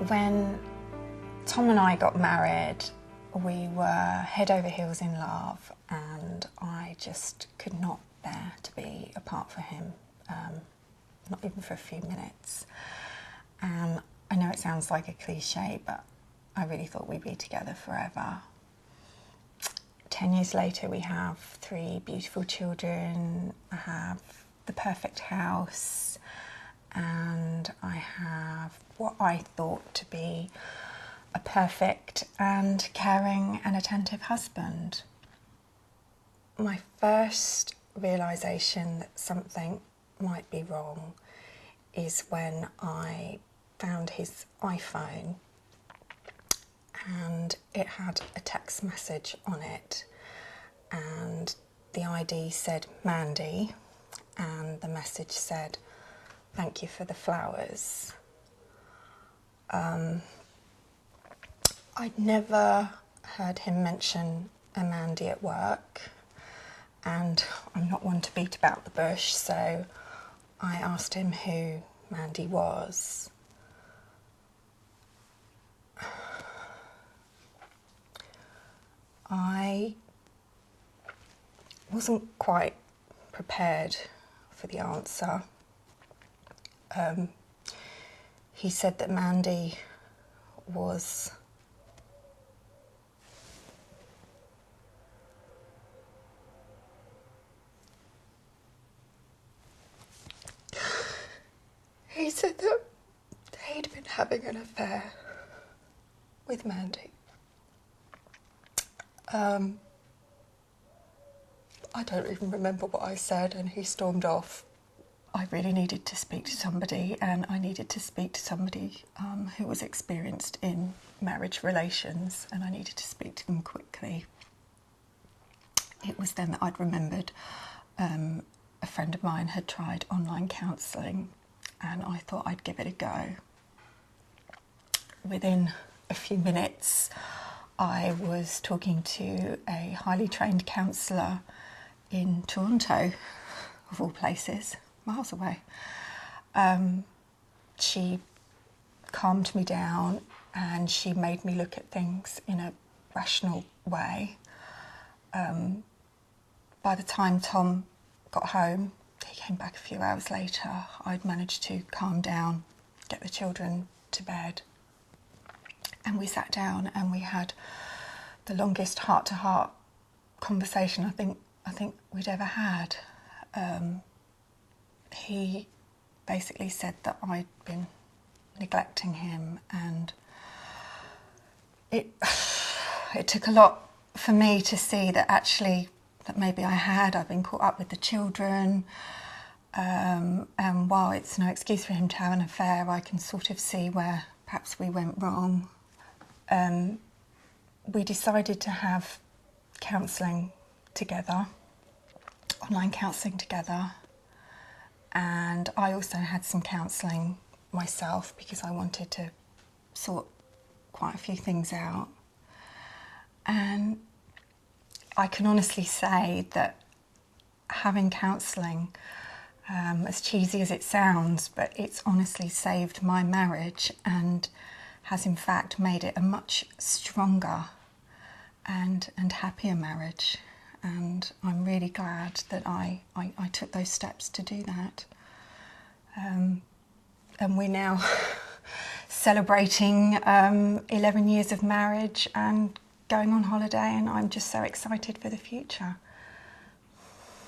When Tom and I got married, we were head over heels in love, and I just could not bear to be apart from him, not even for a few minutes. And I know it sounds like a cliche, but I really thought we'd be together forever. 10 years later, we have 3 beautiful children, I have the perfect house, and I have what I thought to be a perfect and caring and attentive husband. My first realisation that something might be wrong is when I found his iPhone, and it had a text message on it, and the ID said Mandy, and the message said, "Thank you for the flowers." I'd never heard him mention a Mandy at work, and I'm not one to beat about the bush, so I asked him who Mandy was. I wasn't quite prepared for the answer. He said that Mandy was he said that he'd been having an affair with Mandy. I don't even remember what I said, and he stormed off. I really needed to speak to somebody, and I needed to speak to somebody who was experienced in marriage relations, and I needed to speak to them quickly. It was then that I'd remembered a friend of mine had tried online counselling, and I thought I'd give it a go. Within a few minutes, I was talking to a highly trained counsellor in Toronto, of all places, miles away. She calmed me down, and she made me look at things in a rational way. By the time Tom got home, he came back a few hours later, I'd managed to calm down, get the children to bed, and we sat down and we had the longest heart-to-heart conversation I think we'd ever had. He basically said that I'd been neglecting him, and it took a lot for me to see that actually that maybe I'd been caught up with the children, and while it's no excuse for him to have an affair, I can sort of see where perhaps we went wrong. We decided to have counselling together, online counselling together, and I also had some counselling myself because I wanted to sort quite a few things out. And I can honestly say that having counselling, as cheesy as it sounds, but it's honestly saved my marriage and has in fact made it a much stronger and happier marriage. And I'm really glad that I took those steps to do that. And we're now celebrating 11 years of marriage and going on holiday, and I'm just so excited for the future.